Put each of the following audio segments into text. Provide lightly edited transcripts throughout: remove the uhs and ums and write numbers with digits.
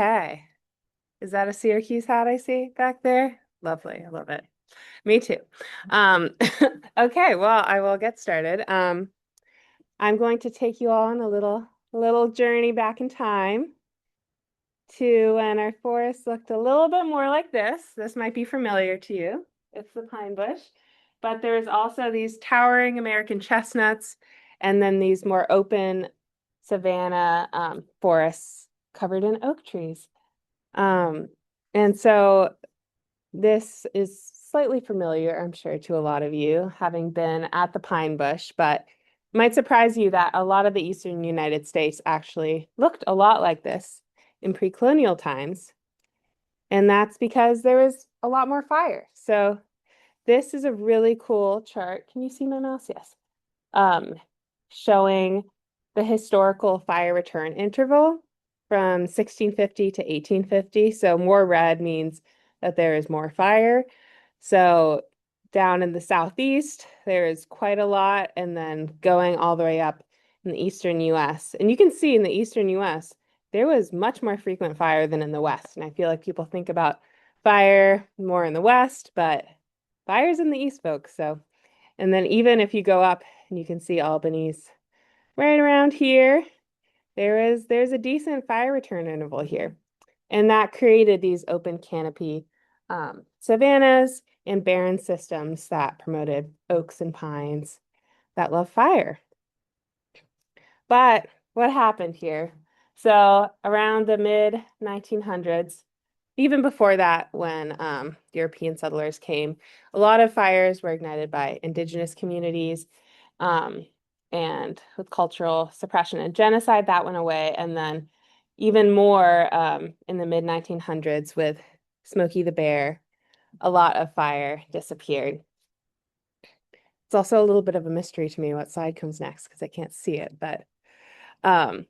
Okay. Is that a Syracuse hat I see back there? Lovely. I love it. Me too. Um, okay, well, I will get started. I'm going to take you all on a little journey back in time to when our forest looked a little bit more like this. This might be familiar to you. It's the pine bush. But there's also these towering American chestnuts and then these more open savanna forests covered in oak trees. Um, and so this is slightly familiar, I'm sure, to a lot of you, having been at the Pine Bush, but it might surprise you that a lot of the eastern United States actually looked a lot like this in pre-colonial times. And that's because there was a lot more fire. So this is a really cool chart. Can you see my mouse? Yes. Um, Showing the historical fire return interval from 1650 to 1850. So more red means that there is more fire. So down in the southeast, there is quite a lot, and then going all the way up in the eastern US. And you can see in the eastern US, there was much more frequent fire than in the west. And I feel like people think about fire more in the west, but fire's in the east, folks. So, and then even if you go up and you can see Albany's right around here, there's a decent fire return interval here. And that created these open canopy savannas and barren systems that promoted oaks and pines that love fire. But what happened here? So around the mid 1900s, even before that, when European settlers came, a lot of fires were ignited by indigenous communities, um, and with cultural suppression and genocide, that went away. And then even more in the mid 1900s with Smokey the Bear, a lot of fire disappeared. It's also a little bit of a mystery to me what side comes next because I can't see it, but um,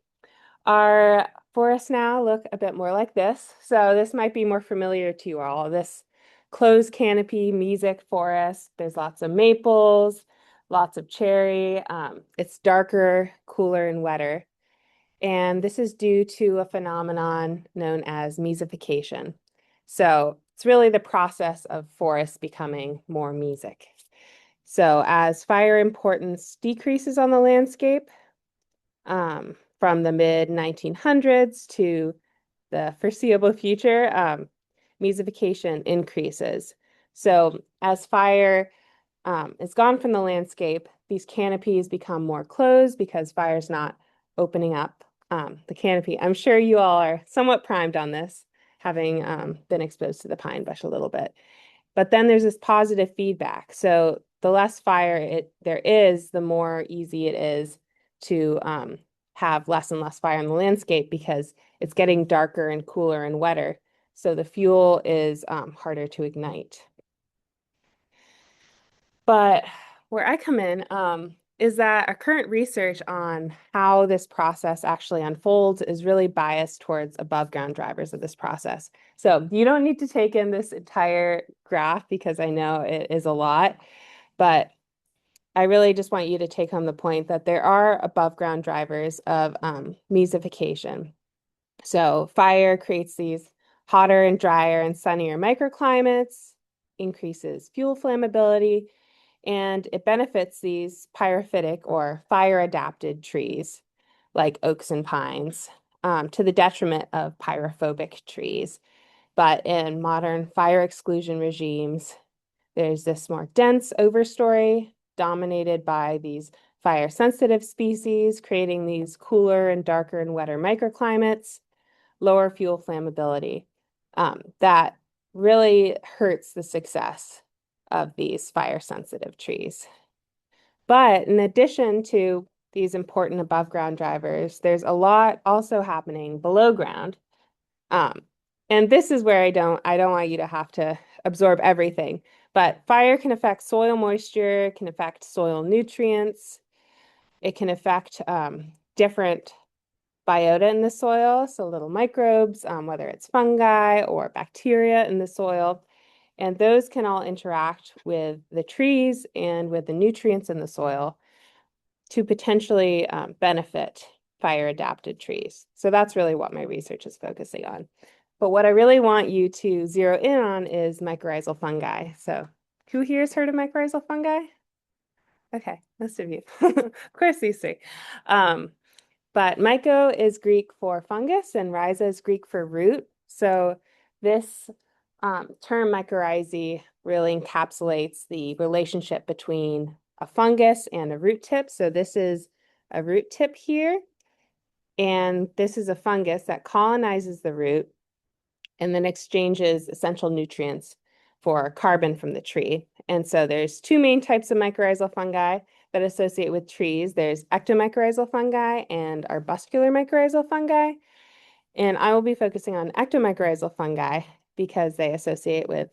our forests now look a bit more like this. So this might be more familiar to you all. This closed canopy mesic forest. There's lots of maples, lots of cherry. It's darker, cooler, and wetter. And this is due to a phenomenon known as mesification. So it's really the process of forests becoming more mesic. So as fire importance decreases on the landscape, from the mid 1900s to the foreseeable future, mesification increases. So as fire is gone from the landscape, these canopies become more closed because fire's not opening up the canopy. I'm sure you all are somewhat primed on this, having been exposed to the pine bush a little bit. But then there's this positive feedback. So the less fire there is, the more easy it is to have less and less fire in the landscape because it's getting darker and cooler and wetter. So the fuel is harder to ignite. But where I come in is that our current research on how this process actually unfolds is really biased towards above ground drivers of this process. So you don't need to take in this entire graph because I know it is a lot, but I really just want you to take home the point that there are above ground drivers of mesification. So fire creates these hotter and drier and sunnier microclimates, increases fuel flammability, and it benefits these pyrophytic or fire adapted trees like oaks and pines to the detriment of pyrophobic trees. But in modern fire exclusion regimes, there's this more dense overstory dominated by these fire sensitive species, creating these cooler and darker and wetter microclimates, lower fuel flammability. That really hurts the success of these fire sensitive trees. But in addition to these important above ground drivers, there's a lot also happening below ground. Um, and this is where I don't want you to have to absorb everything, but fire can affect soil moisture, can affect soil nutrients, it can affect different biota in the soil, so little microbes, whether it's fungi or bacteria in the soil. And those can all interact with the trees and with the nutrients in the soil to potentially benefit fire-adapted trees. So that's really what my research is focusing on. But what I really want you to zero in on is mycorrhizal fungi. So who here has heard of mycorrhizal fungi? Okay, most of you. Of course, these three. But myco is Greek for fungus and rhiza is Greek for root. So this term mycorrhizae really encapsulates the relationship between a fungus and a root tip. So this is a root tip here, and this is a fungus that colonizes the root and then exchanges essential nutrients for carbon from the tree. And so there's two main types of mycorrhizal fungi that associate with trees. There's ectomycorrhizal fungi and arbuscular mycorrhizal fungi. And I will be focusing on ectomycorrhizal fungi because they associate with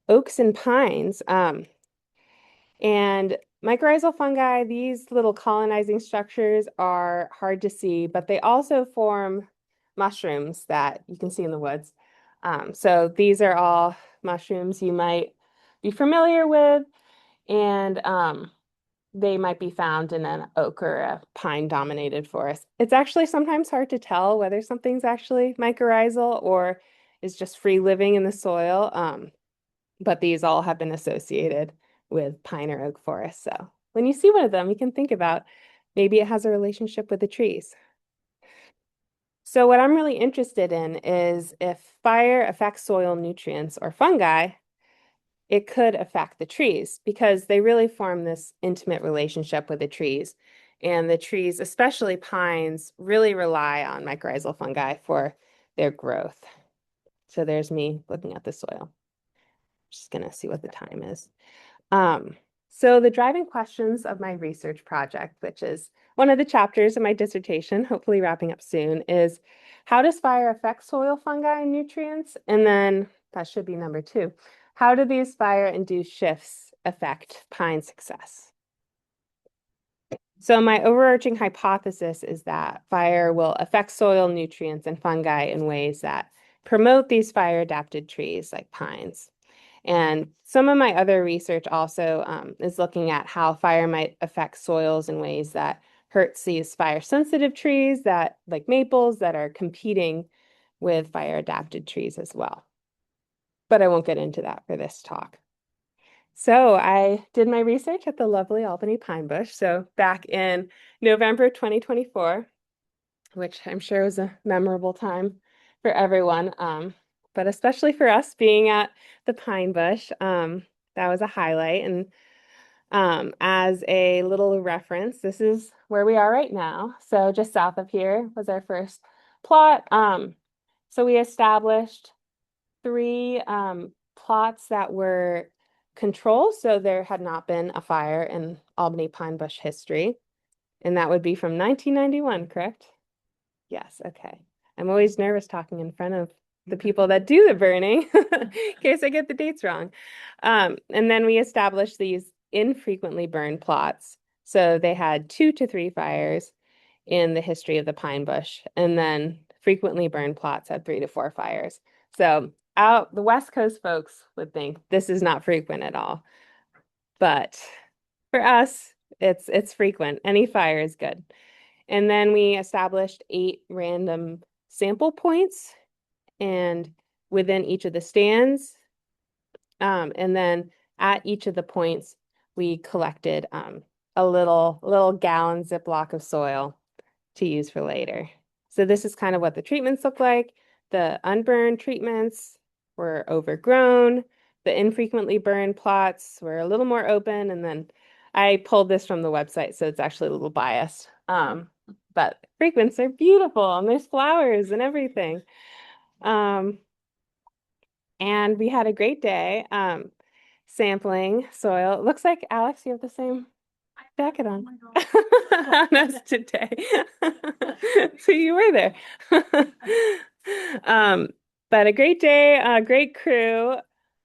oaks and pines. And mycorrhizal fungi, these little colonizing structures are hard to see, but they also form mushrooms that you can see in the woods. So these are all mushrooms you might be familiar with, and they might be found in an oak or a pine-dominated forest. It's actually sometimes hard to tell whether something's actually mycorrhizal or is just free living in the soil. But these all have been associated with pine or oak forests. So when you see one of them, you can think about maybe it has a relationship with the trees. So what I'm really interested in is if fire affects soil nutrients or fungi, it could affect the trees because they really form this intimate relationship with the trees. And the trees, especially pines, really rely on mycorrhizal fungi for their growth. So there's me looking at the soil. Just gonna see what the time is. So the driving questions of my research project, which is one of the chapters of my dissertation, hopefully wrapping up soon, is how does fire affect soil fungi and nutrients? And then that should be number 2. How do these fire-induced shifts affect pine success? So my overarching hypothesis is that fire will affect soil nutrients and fungi in ways that promote these fire-adapted trees like pines. And some of my other research also is looking at how fire might affect soils in ways that hurts these fire-sensitive trees that, like maples, that are competing with fire-adapted trees as well. But I won't get into that for this talk. So I did my research at the lovely Albany Pine Bush. So back in November 2024, which I'm sure was a memorable time for everyone, but especially for us being at the Pine Bush, that was a highlight. And as a little reference, this is where we are right now. So just south of here was our first plot. So we established 3 plots that were controlled, so there had not been a fire in Albany Pine Bush history. And that would be from 1991, correct? Yes, okay. I'm always nervous talking in front of the people that do the burning in case I get the dates wrong. And then we established these infrequently burned plots. So they had 2 to 3 fires in the history of the pine bush, and then frequently burned plots had 3 to 4 fires. So out the West Coast folks would think this is not frequent at all. But for us, it's frequent. Any fire is good. And then we established 8 random sample points and within each of the stands. And then at each of the points, we collected a little gallon Ziploc of soil to use for later. So this is kind of what the treatments look like. The unburned treatments were overgrown. The infrequently burned plots were a little more open. And then I pulled this from the website, so it's actually a little biased. But frequents are beautiful and there's flowers and everything. And we had a great day sampling soil. It looks like, Alex, you have the same jacket on. On us today. So you were there. But a great day, a great crew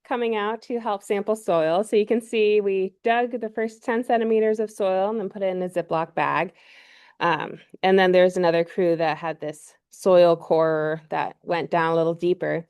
coming out to help sample soil. So you can see we dug the first 10 centimeters of soil and then put it in a Ziploc bag. And then there's another crew that had this soil core that went down a little deeper.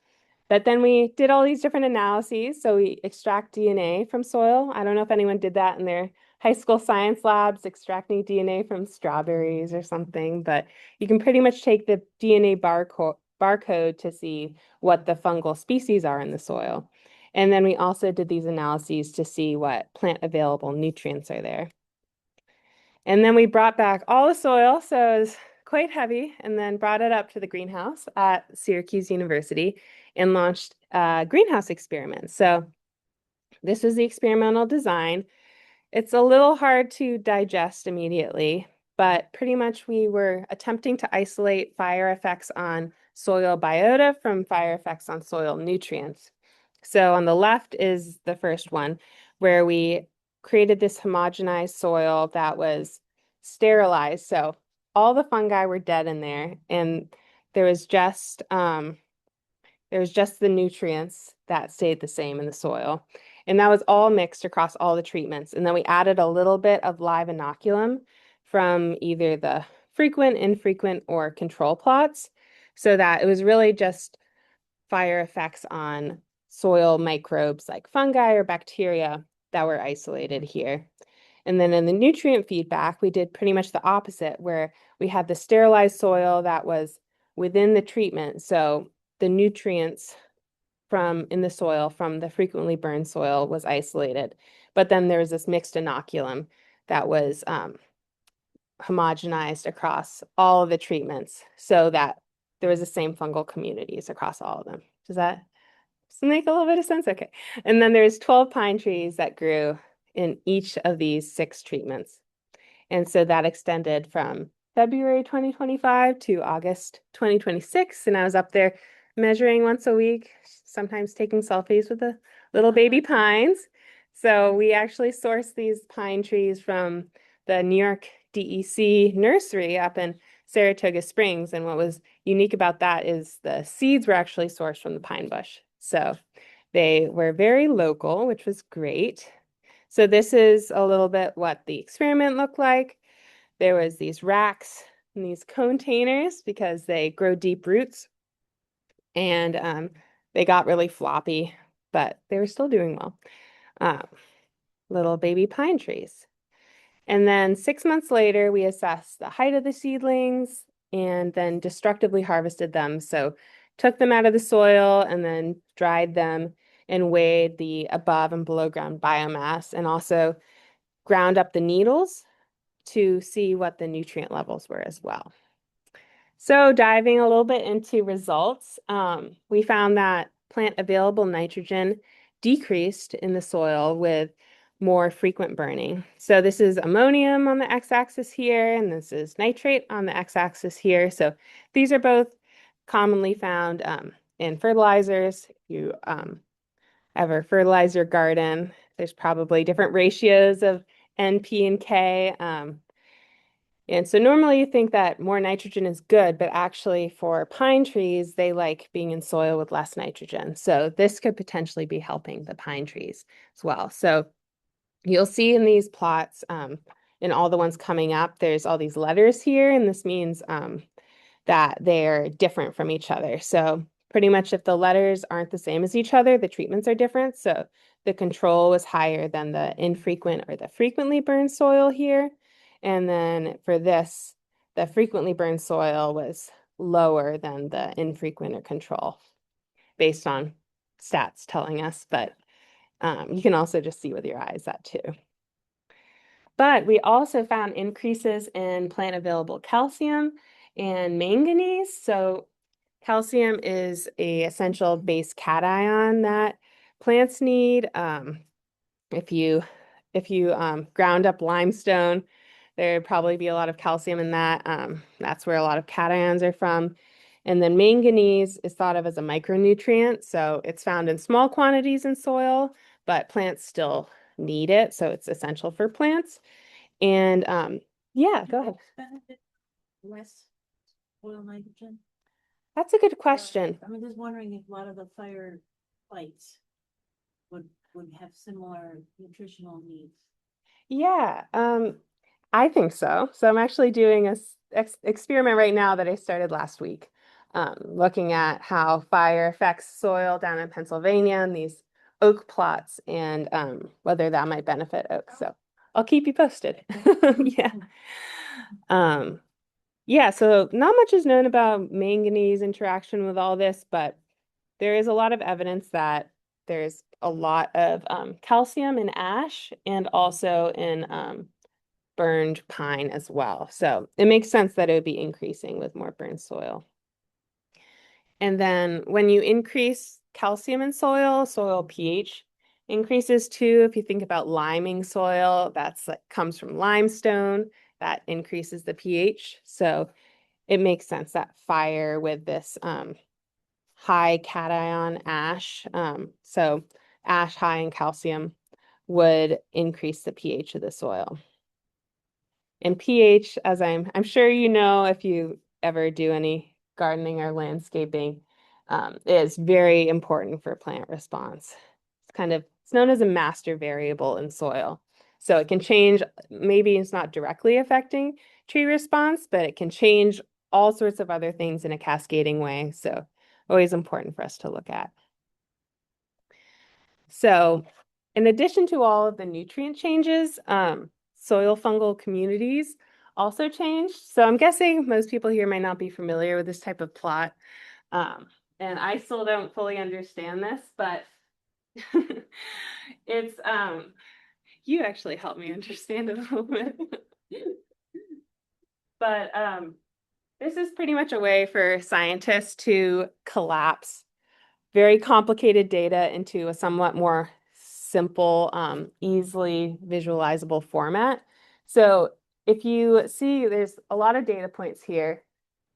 But then we did all these different analyses. So we extract DNA from soil. I don't know if anyone did that in their high school science labs extracting DNA from strawberries or something, but you can pretty much take the DNA barcode to see what the fungal species are in the soil. And then we also did these analyses to see what plant available nutrients are there. And then we brought back all the soil, so it was quite heavy, and then brought it up to the greenhouse at Syracuse University and launched a greenhouse experiment. So this was the experimental design. It's a little hard to digest immediately, but pretty much we were attempting to isolate fire effects on soil biota from fire effects on soil nutrients. So on the left is the first one, where we created this homogenized soil that was sterilized. So all the fungi were dead in there, and there was just the nutrients that stayed the same in the soil. And that was all mixed across all the treatments. And then we added a little bit of live inoculum from either the frequent, infrequent, or control plots, so that it was really just fire effects on soil microbes like fungi or bacteria that were isolated here. And then in the nutrient feedback, we did pretty much the opposite, where we had the sterilized soil that was within the treatment. So the nutrients from in the soil from the frequently burned soil was isolated. But then there was this mixed inoculum that was homogenized across all of the treatments so that there was the same fungal communities across all of them. Does that make a little bit of sense? Okay. And then there's 12 pine trees that grew in each of these 6 treatments. And so that extended from February 2025 to August 2026. And I was up there measuring once a week, sometimes taking selfies with the little baby pines. So we actually sourced these pine trees from the New York DEC nursery up in Saratoga Springs. And what was unique about that is the seeds were actually sourced from the pine bush. So they were very local, which was great. So this is a little bit what the experiment looked like. There was these racks and these containers because they grow deep roots, and they got really floppy, but they were still doing well. Little baby pine trees. And then 6 months later, we assessed the height of the seedlings and then destructively harvested them. So took them out of the soil and then dried them and weighed the above and below ground biomass, and also ground up the needles to see what the nutrient levels were as well. So diving a little bit into results, we found that plant available nitrogen decreased in the soil with more frequent burning. So this is ammonium on the x-axis here, and this is nitrate on the x-axis here. So these are both commonly found in fertilizers. If you ever fertilize your garden, there's probably different ratios of N, P, and K. And so normally you think that more nitrogen is good, but actually for pine trees, they like being in soil with less nitrogen. So this could potentially be helping the pine trees as well. So you'll see in these plots, in all the ones coming up, there's all these letters here, and this means that they're different from each other. So pretty much if the letters aren't the same as each other, the treatments are different. So the control was higher than the infrequent or the frequently burned soil here. And then for this, the frequently burned soil was lower than the infrequent or control based on stats telling us, but you can also just see with your eyes that too. But we also found increases in plant available calcium and manganese. So calcium is a essential base cation that plants need. If you ground up limestone, there'd probably be a lot of calcium in that. That's where a lot of cations are from. And then manganese is thought of as a micronutrient, so it's found in small quantities in soil, but plants still need it, so it's essential for plants. And yeah, go ahead. Benefit less oil nitrogen? That's a good question. I'm just wondering if a lot of the fire fights would have similar nutritional needs. Yeah, I think so. So I'm actually doing a experiment right now that I started last week, looking at how fire affects soil down in Pennsylvania and these oak plots, and whether that might benefit oak. So I'll keep you posted. Yeah. Um, yeah, so not much is known about manganese interaction with all this, but there is a lot of evidence that there's a lot of calcium in ash and also in burned pine as well. So it makes sense that it would be increasing with more burned soil. And then when you increase calcium in soil, soil pH increases too. If you think about liming soil, that's like comes from limestone, that increases the pH. So it makes sense that fire with this high cation ash, so ash high in calcium would increase the pH of the soil. And pH, as I'm sure you know, if you ever do any gardening or landscaping, is very important for plant response. It's known as a master variable in soil. So it can change, maybe it's not directly affecting tree response, but it can change all sorts of other things in a cascading way. So always important for us to look at. So in addition to all of the nutrient changes, soil fungal communities also changed. So I'm guessing most people here might not be familiar with this type of plot. Um, and I still don't fully understand this, but it's you actually helped me understand it a little bit. But this is pretty much a way for scientists to collapse very complicated data into a somewhat more simple, easily visualizable format. So if you see, there's a lot of data points here.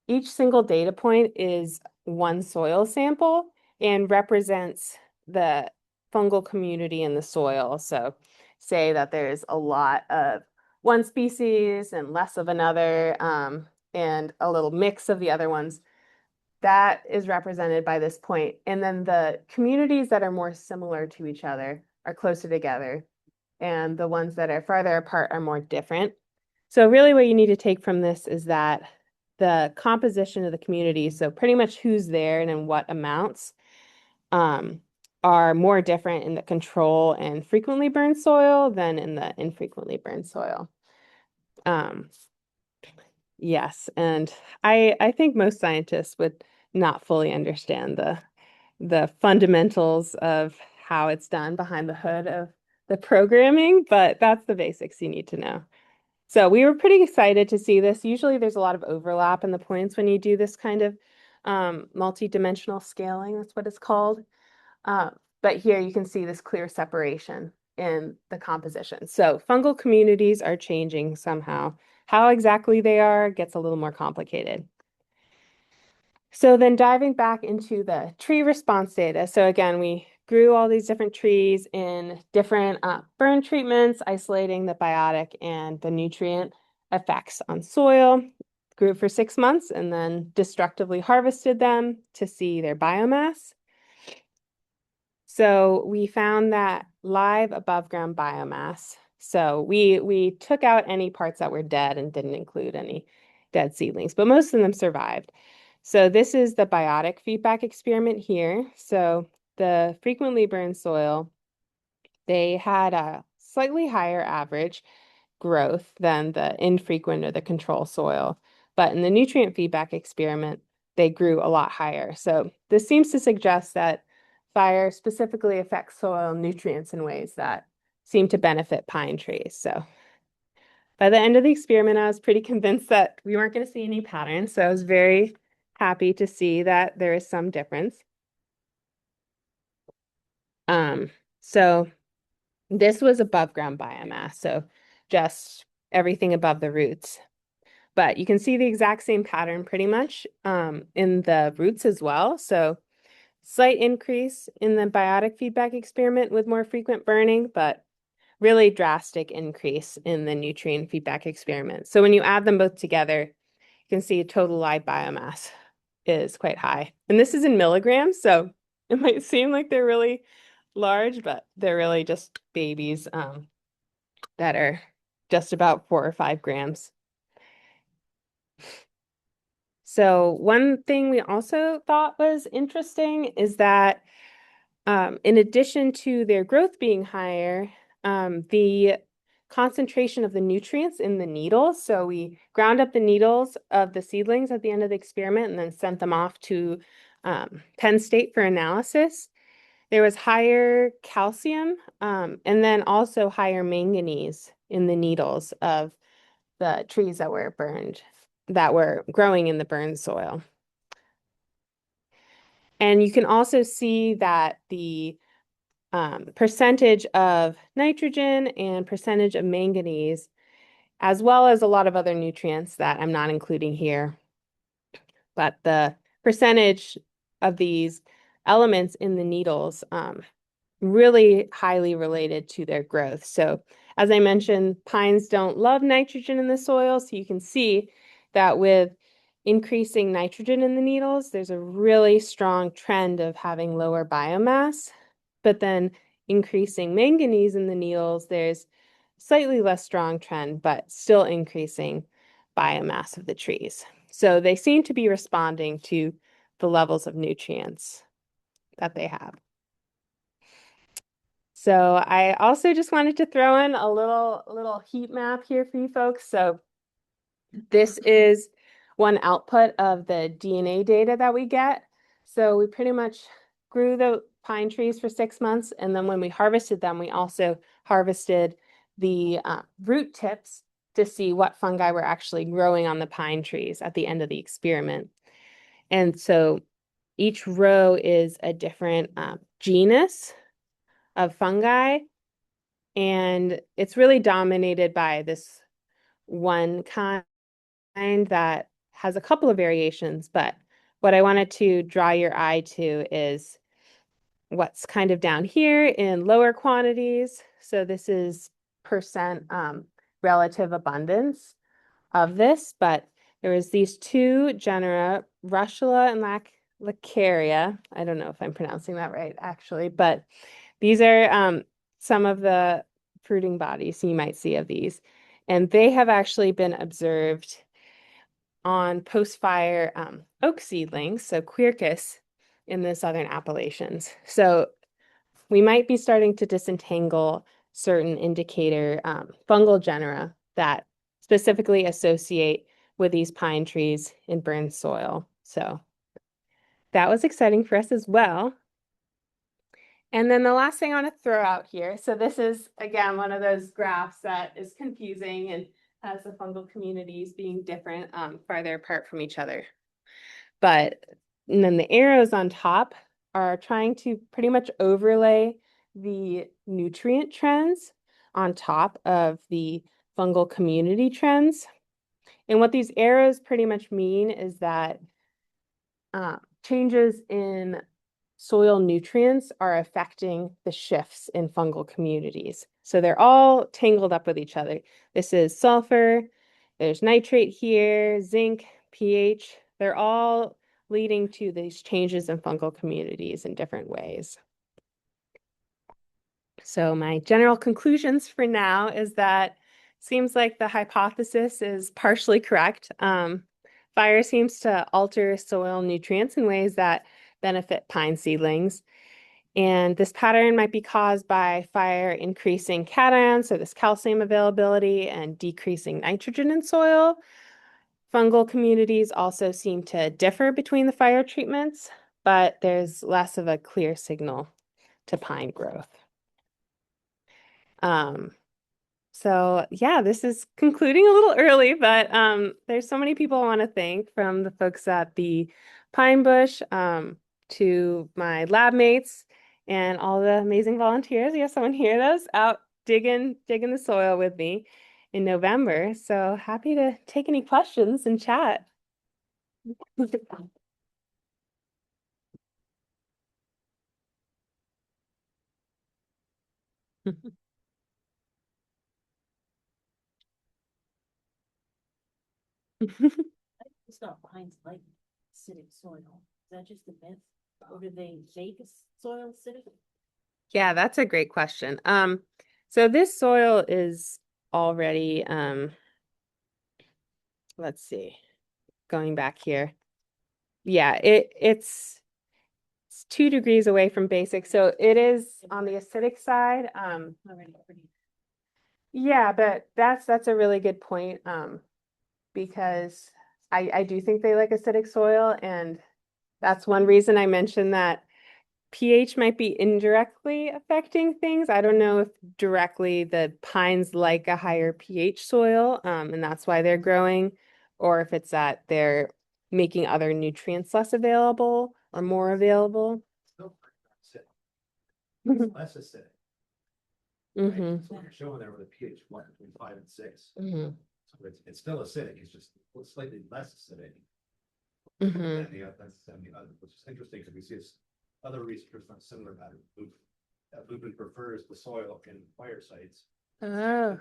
Each single data point is one soil sample and represents the fungal community in the soil. So say that there's a lot of one species and less of another, and a little mix of the other ones. That is represented by this point. And then the communities that are more similar to each other are closer together, and the ones that are farther apart are more different. So really what you need to take from this is that the composition of the community, so pretty much who's there and in what amounts, um, are more different in the control and frequently burned soil than in the infrequently burned soil. Um, yes, and I think most scientists would not fully understand the fundamentals of how it's done behind the hood of the programming, but that's the basics you need to know. So we were pretty excited to see this. Usually there's a lot of overlap in the points when you do this kind of multi-dimensional scaling, that's what it's called. Uh, but here you can see this clear separation in the composition. So fungal communities are changing somehow. How exactly they are gets a little more complicated. So then diving back into the tree response data. So again, we grew all these different trees in different burn treatments, isolating the biotic and the nutrient effects on soil. Grew for 6 months and then destructively harvested them to see their biomass. So we found that live above ground biomass. So we took out any parts that were dead and didn't include any dead seedlings, but most of them survived. So this is the biotic feedback experiment here. So the frequently burned soil, they had a slightly higher average growth than the infrequent or the control soil. But in the nutrient feedback experiment, they grew a lot higher. So this seems to suggest that fire specifically affects soil nutrients in ways that seem to benefit pine trees. So by the end of the experiment, I was pretty convinced that we weren't going to see any patterns. So I was very happy to see that there is some difference. So this was above ground biomass, so just everything above the roots. But you can see the exact same pattern pretty much in the roots as well. So slight increase in the biotic feedback experiment with more frequent burning, but really drastic increase in the nutrient feedback experiment. So when you add them both together, you can see total live biomass is quite high. And this is in milligrams, so it might seem like they're really large, but they're really just babies that are just about 4 or 5 grams. So one thing we also thought was interesting is that in addition to their growth being higher, the concentration of the nutrients in the needles. So we ground up the needles of the seedlings at the end of the experiment and then sent them off to Penn State for analysis. There was higher calcium and then also higher manganese in the needles of the trees that were burned, that were growing in the burned soil. And you can also see that the percentage of nitrogen and percentage of manganese, as well as a lot of other nutrients that I'm not including here, but the percentage of these elements in the needles really highly related to their growth. So as I mentioned, pines don't love nitrogen in the soil, so you can see that with increasing nitrogen in the needles, there's a really strong trend of having lower biomass. But then increasing manganese in the needles, there's slightly less strong trend, but still increasing biomass of the trees. So they seem to be responding to the levels of nutrients that they have. So I also just wanted to throw in a little heat map here for you folks. So this is one output of the DNA data that we get. So we pretty much grew the pine trees for 6 months, and then when we harvested them, we also harvested the root tips to see what fungi were actually growing on the pine trees at the end of the experiment. And so each row is a different genus of fungi, and it's really dominated by this one kind that has a couple of variations, but what I wanted to draw your eye to is what's kind of down here in lower quantities. So this is percent relative abundance of this, but there was these two genera, Russula and Laccaria. I don't know if I'm pronouncing that right, actually, but these are some of the fruiting bodies you might see of these. And they have actually been observed on post-fire oak seedlings, so Quercus in the southern Appalachians. So we might be starting to disentangle certain indicator fungal genera that specifically associate with these pine trees in burned soil. So that was exciting for us as well. And then the last thing I want to throw out here, so this is, again, one of those graphs that is confusing and has the fungal communities being different farther apart from each other. But and then the arrows on top are trying to pretty much overlay the nutrient trends on top of the fungal community trends. And what these arrows pretty much mean is that changes in soil nutrients are affecting the shifts in fungal communities. So they're all tangled up with each other. This is sulfur, there's nitrate here, zinc, pH. They're all leading to these changes in fungal communities in different ways. So my general conclusions for now is that seems like the hypothesis is partially correct. Fire seems to alter soil nutrients in ways that benefit pine seedlings. And this pattern might be caused by fire increasing cations, so this calcium availability, and decreasing nitrogen in soil. Fungal communities also seem to differ between the fire treatments, but there's less of a clear signal to pine growth. Um, so yeah, this is concluding a little early, but there's so many people I want to thank, from the folks at the Pine Bush to my lab mates and all the amazing volunteers. We have someone here that's out digging the soil with me in November. So happy to take any questions and chat. It's not pines like acidic soil. Is that just a myth? Or do they make soil acidic? Yeah, that's a great question. So this soil is already, let's see, going back here. Yeah, it's 2 degrees away from basic, so it is on the acidic side. Already pretty. Yeah, but that's a really good point. Because I do think they like acidic soil, and that's one reason I mentioned that pH might be indirectly affecting things. I don't know if directly the pines like a higher pH soil, and that's why they're growing, or if it's that they're making other nutrients less available or more available. Still pretty acidic. Hmm. Less acidic, right? Hmm. So what you're showing there with a pH one between 5 and 6. Hmm. So it's still acidic, it's just slightly less acidic Hmm. than the other, which is interesting because we see this other researchers on similar pattern. Lupin prefers the soil in fire sites. Oh,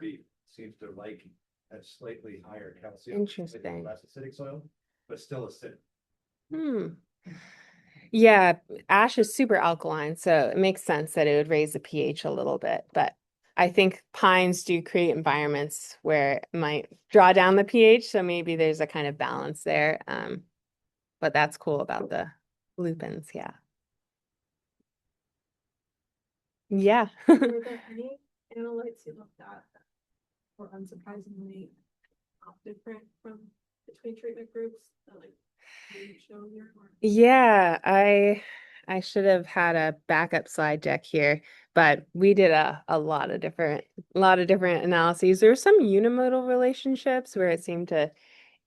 Seems to like a slightly higher calcium, slightly interesting. less acidic soil, but still acidic. Hmm. Yeah, ash is super alkaline, so it makes sense that it would raise the pH a little bit. But I think pines do create environments where it might draw down the pH, so maybe there's a kind of balance there. But that's cool about the lupins, yeah. Yeah. Were there any analytes you looked at that were unsurprisingly different from between treatment groups that like you show here? Yeah, I should have had a backup slide deck here, but we did a lot of different analyses. There were some unimodal relationships where it seemed to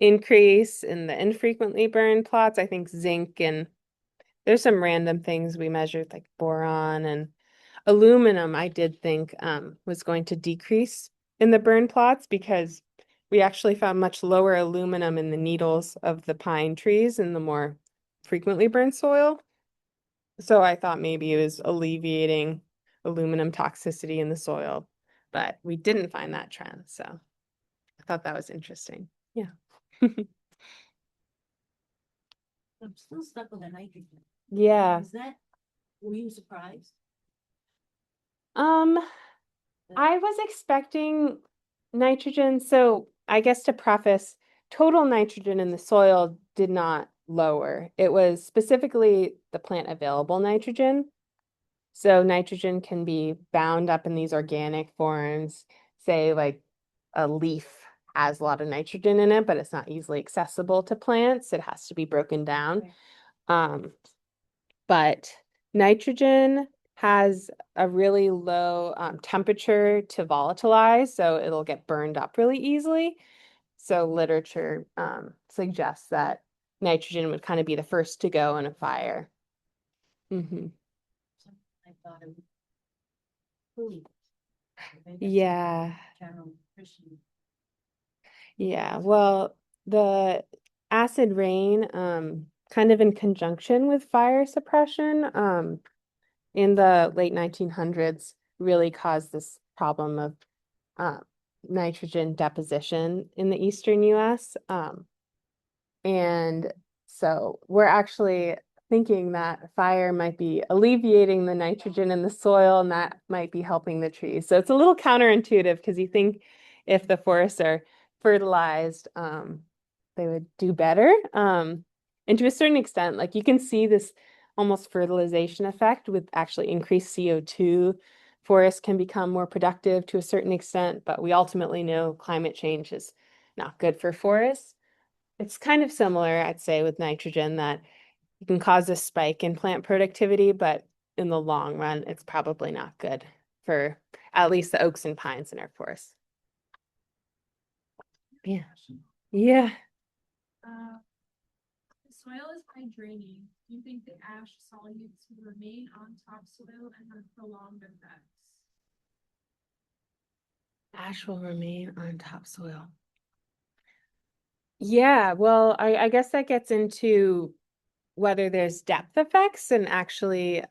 increase in the infrequently burned plots. I think zinc, and there's some random things we measured like boron and aluminum. I did think was going to decrease in the burn plots because we actually found much lower aluminum in the needles of the pine trees in the more frequently burned soil. So I thought maybe it was alleviating aluminum toxicity in the soil, but we didn't find that trend. So I thought that was interesting. Yeah. I'm still stuck with the nitrogen. Yeah. Is that, were you surprised? Um, I was expecting nitrogen. So I guess to preface, total nitrogen in the soil did not lower. It was specifically the plant available nitrogen. So nitrogen can be bound up in these organic forms, say like a leaf has a lot of nitrogen in it, but it's not easily accessible to plants. It has to be broken down. Right. Um, but nitrogen has a really low temperature to volatilize, so it'll get burned up really easily. So literature suggests that nitrogen would kind of be the first to go in a fire. Hmm. So I thought it was food. Maybe that's Yeah, general nutrition. yeah. Well, the acid rain, kind of in conjunction with fire suppression, in the late 1900s really caused this problem of uh, nitrogen deposition in the eastern US. And so we're actually thinking that fire might be alleviating the nitrogen in the soil and that might be helping the trees. So it's a little counterintuitive because you think if the forests are fertilized, they would do better. And to a certain extent, like you can see this almost fertilization effect with actually increased CO2. Forests can become more productive to a certain extent, but we ultimately know climate change is not good for forests. It's kind of similar, I'd say, with nitrogen that it can cause a spike in plant productivity, but in the long run, it's probably not good for at least the oaks and pines in our forest. Yeah. Yeah. Uh, the soil is high draining. Do you think the ash solutes will remain on topsoil and have prolonged effects? Ash will remain on topsoil. Yeah, well, I guess that gets into whether there's depth effects and actually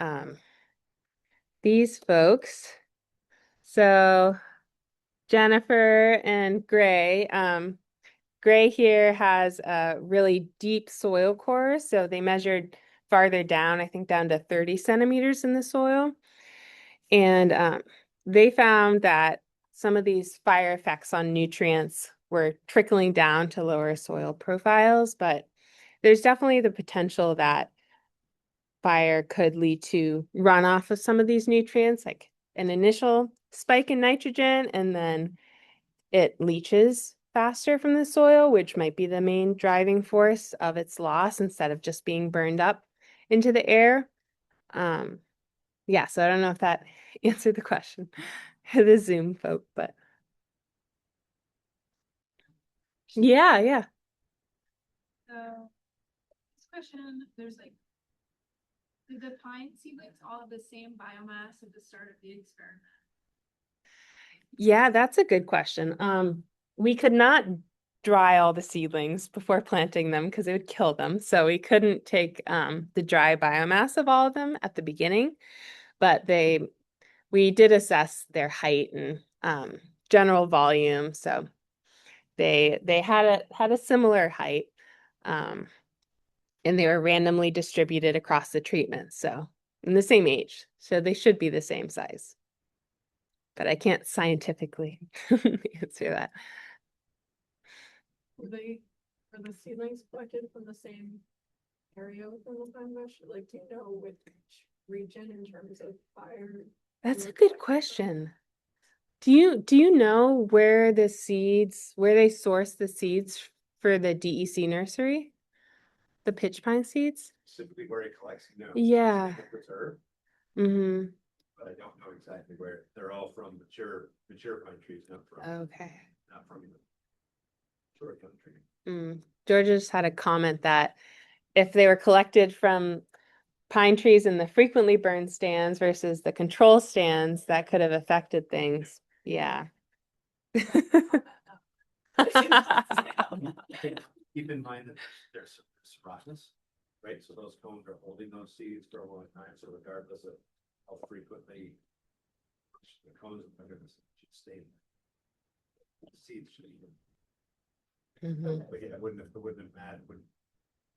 these folks. So Jennifer and Gray, Gray here has a really deep soil core, so they measured farther down, I think down to 30 centimeters in the soil. And they found that some of these fire effects on nutrients were trickling down to lower soil profiles, but there's definitely the potential that fire could lead to runoff of some of these nutrients, like an initial spike in nitrogen, and then it leaches faster from the soil, which might be the main driving force of its loss instead of just being burned up into the air. Yeah, so I don't know if that answered the question, the Zoom folk, but yeah. So, this question, there's like, did the pine seedlings all have the same biomass at the start of the experiment? Yeah, that's a good question. We could not dry all the seedlings before planting them because it would kill them. So we couldn't take the dry biomass of all of them at the beginning, but we did assess their height and general volume. So they had a similar height, um, and they were randomly distributed across the treatment. So in the same age, so they should be the same size. But I can't scientifically answer that. Are the seedlings collected from the same area within the pine bush? Like, do you know which region in terms of fire? That's a good question. Do you know where where they source the seeds for the DEC nursery? The pitch pine seeds? Specifically where it collects, Yeah. the preserve, Mm-hmm. but I don't know exactly where. They're all from mature pine trees, Okay. not from the short country. Georgia just had a comment that if they were collected from pine trees in the frequently burned stands versus the control stands, that could have affected things. Yeah. Keep in mind that there's rottenness, right? So those cones are holding those seeds for a long time. So regardless of how frequently the cones are going to stay, the seeds should even. Mhm. But yeah, it wouldn't have mattered.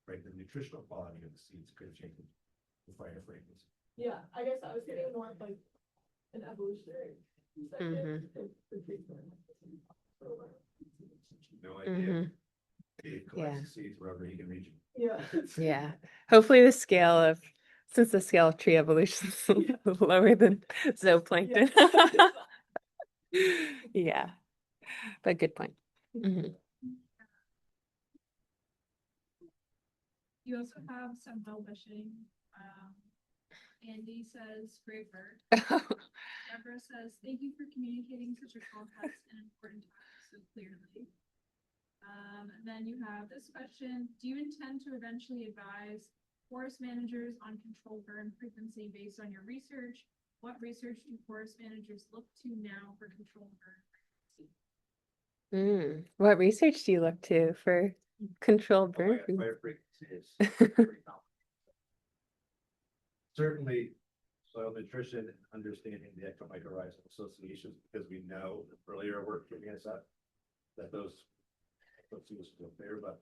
Right, the nutritional quality of the seeds could have changed the fire fragrance. Yeah, I guess I was getting more of like an evolutionary. Mhm. No idea. Mhm. He collects Yeah. the seeds wherever he can reach them. Yeah. Yeah. Hopefully since the scale of tree evolution is lower than zooplankton. Yeah. But good point. Mhm. You also have some well wishing. Andy says, great bird. Deborah says, thank you for communicating such a complex and important topic so clearly. And then you have this question, do you intend to eventually advise forest managers on controlled burn frequency based on your research? What research do forest managers look to now for controlled burn frequency? What research do you look to for controlled burn? Fire frequency is pretty common. Certainly soil nutrition and understanding the ectomycorrhizal associations, because we know the earlier work giving us that those was still there, but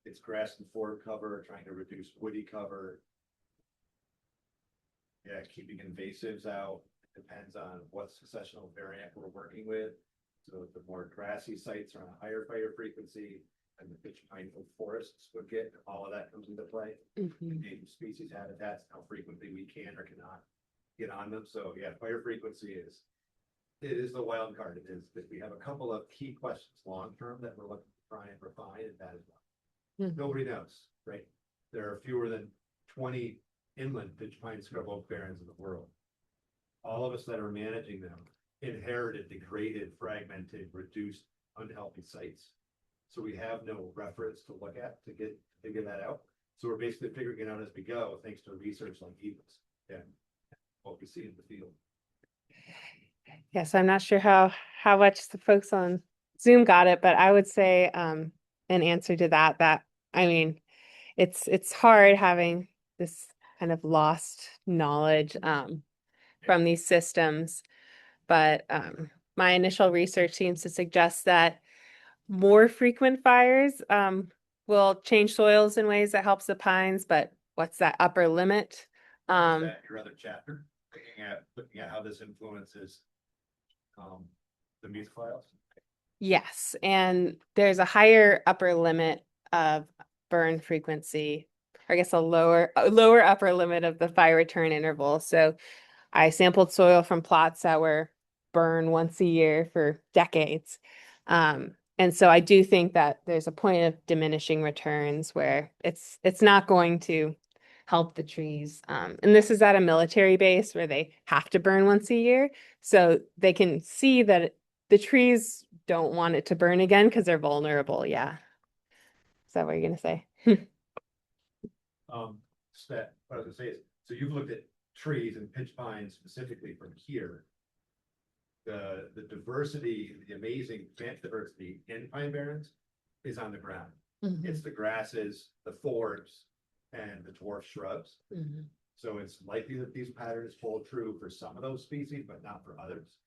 it's grass and forb cover, trying to reduce woody cover. Yeah, keeping invasives out. It depends on what successional variant we're working with. So the more grassy sites are on a higher fire frequency, and the pitch pine forests would get, all of that comes into play. Mhm. Native species habitats, how frequently we can or cannot get on them. So yeah, fire frequency it is the wild card. It is that we have a couple of key questions long term that we're looking to try and refine, and that is one. Mhm. Nobody knows, right? There are fewer than 20 inland pitch pine scrub oak barrens in the world. All of us that are managing them inherited degraded, fragmented, reduced, unhealthy sites. So we have no reference to look at to figure that out. So we're basically figuring it out as we go, thanks to research like Eagles and what we see in the field. Yes, I'm not sure how much the folks on Zoom got it, but I would say an answer to that I mean it's hard having this kind of lost knowledge from these systems, but my initial research seems to suggest that more frequent fires will change soils in ways that helps the pines, but what's that upper limit? Is that your other chapter, looking at how this influences the mesophiles? Yes, and there's a higher upper limit of burn frequency, or I guess a lower upper limit of the fire return interval. So I sampled soil from plots that were burn once a year for decades. And so I do think that there's a point of diminishing returns where it's not going to help the trees. And this is at a military base where they have to burn once a year. So they can see that the trees don't want it to burn again because they're vulnerable. Yeah. Is that what you're gonna say? What I was gonna say is, so you've looked at trees and pitch pines specifically from here. The diversity, the amazing plant diversity in pine barrens is on the ground. It's the grasses, the forbs, and the dwarf shrubs. So it's likely that these patterns hold true for some of those species, but not for others.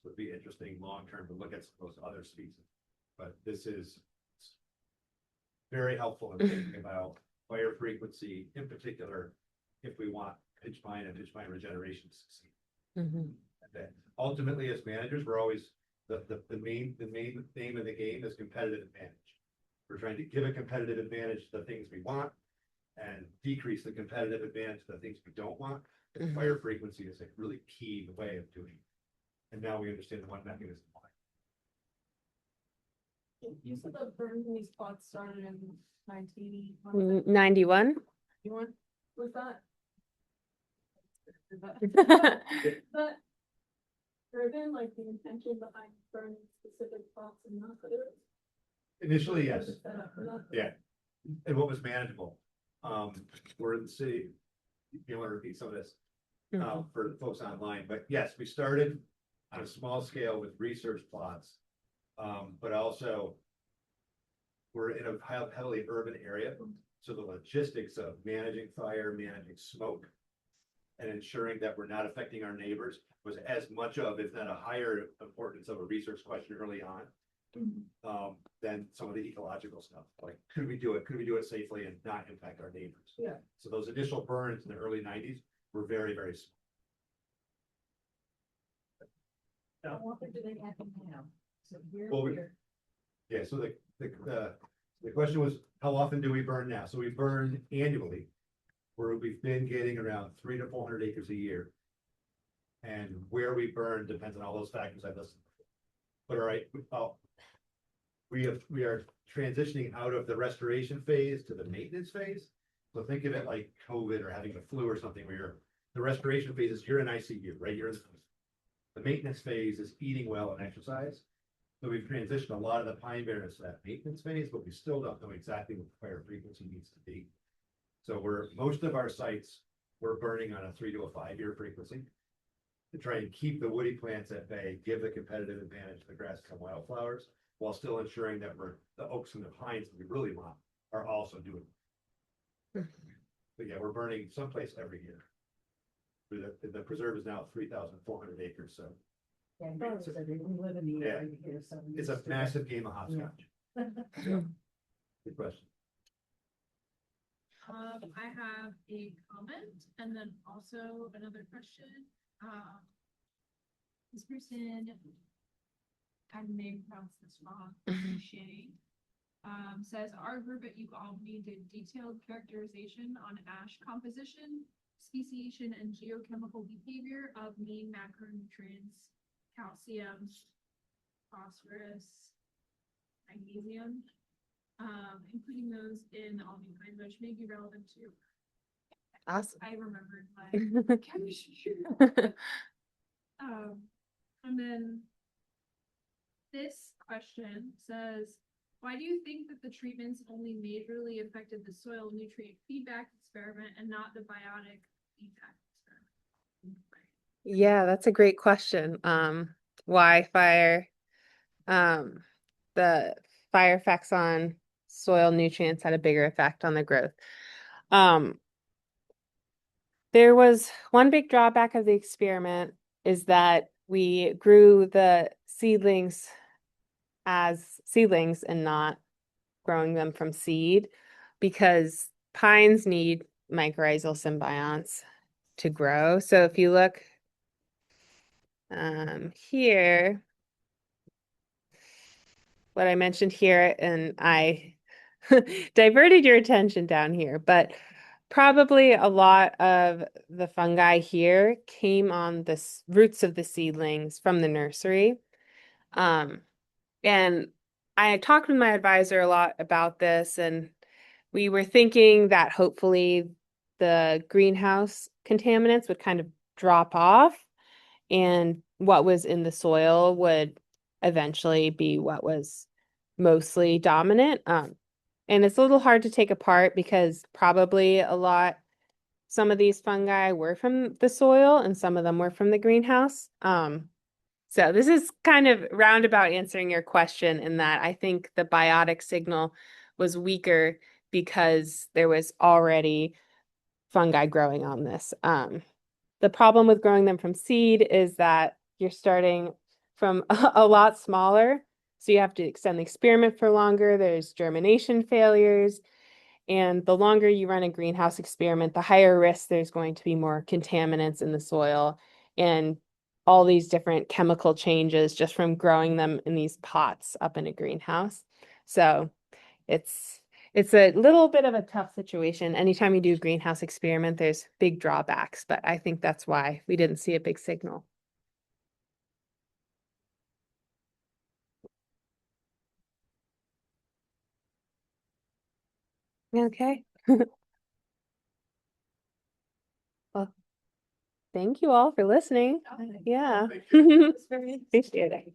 So it'd be interesting long-term to look at some of those other species. But this is very helpful in thinking about fire frequency, in particular, if we want pitch pine and pitch pine regeneration to succeed. And then ultimately, as managers, we're always the main name of the game is competitive advantage. We're trying to give a competitive advantage to the things we want and decrease the competitive advantage to the things we don't want. And fire frequency is a really key way of doing it. And now we understand one mechanism why. You said the burn in these spots started in 91. You want, was that? But driven, like the intention behind burning specific spots and not others? Initially, yes. Yeah. And what was manageable? We're in the city. You want to repeat some of this for the folks online, but yes, we started on a small scale with research plots, but also we're in a heavily urban area. So the logistics of managing fire, managing smoke, and ensuring that we're not affecting our neighbors was as much of, if not a higher importance of a research question early on. Than some of the ecological stuff. Like, could we do it? Could we do it safely and not impact our neighbors? Yeah. So those initial burns in the early 90s were very, very small. How often do they happen now? So Well, we're. Yeah, so the question was, how often do we burn now? So we burn annually, where we've been getting around 300 to 400 acres a year. And where we burn depends on all those factors I've listed. But all right, we are transitioning out of the restoration phase to the maintenance phase. So think of it like COVID or having the flu or something, where the restoration phase is you're in ICU, right? You're in the maintenance phase is eating well and exercise. So we've transitioned a lot of the pine barrens to that maintenance phase, but we still don't know exactly what the fire frequency needs to be. So most of our sites, we're burning on a 3 to 5 year frequency to try and keep the woody plants at bay, give the competitive advantage to the grasses and wildflowers, while still ensuring that the oaks and the pines that we really want are also doing. But yeah, we're burning someplace every year. The preserve is now 3,400 acres, so Yeah, we live in the area here, so. it's a massive game of hopscotch. Yeah. Good question. I have a comment and then also another question. This person, I may pronounce this wrong, Shay, says our group at Albany did detailed characterization on ash composition, speciation, and geochemical behavior of main macronutrients, calcium, phosphorus, magnesium, including those in the Albany Pine Bush may be relevant to. Awesome. I remembered my chemistry. And then this question says, why do you think that the treatments only majorly affected the soil nutrient feedback experiment and not the biotic feedback experiment? Yeah, that's a great question. Why fire? The fire effects on soil nutrients had a bigger effect on the growth. There was one big drawback of the experiment is that we grew the seedlings as seedlings and not growing them from seed because pines need mycorrhizal symbionts to grow. So if you look here, what I mentioned here, and I diverted your attention down here, but probably a lot of the fungi here came on the roots of the seedlings from the nursery. Um, and I talked with my advisor a lot about this, and we were thinking that hopefully the greenhouse contaminants would kind of drop off, and what was in the soil would eventually be what was mostly dominant. And it's a little hard to take apart because probably some of these fungi were from the soil and some of them were from the greenhouse. So this is kind of roundabout answering your question in that I think the biotic signal was weaker because there was already fungi growing on this. The problem with growing them from seed is that you're starting from a lot smaller, so you have to extend the experiment for longer. There's germination failures, and the longer you run a greenhouse experiment, the higher risk there's going to be more contaminants in the soil and all these different chemical changes just from growing them in these pots up in a greenhouse. So it's it's a little bit of a tough situation. Anytime you do a greenhouse experiment, there's big drawbacks, but I think that's why we didn't see a big signal. Okay. Well, thank you all for listening. Yeah. It's very Appreciate it.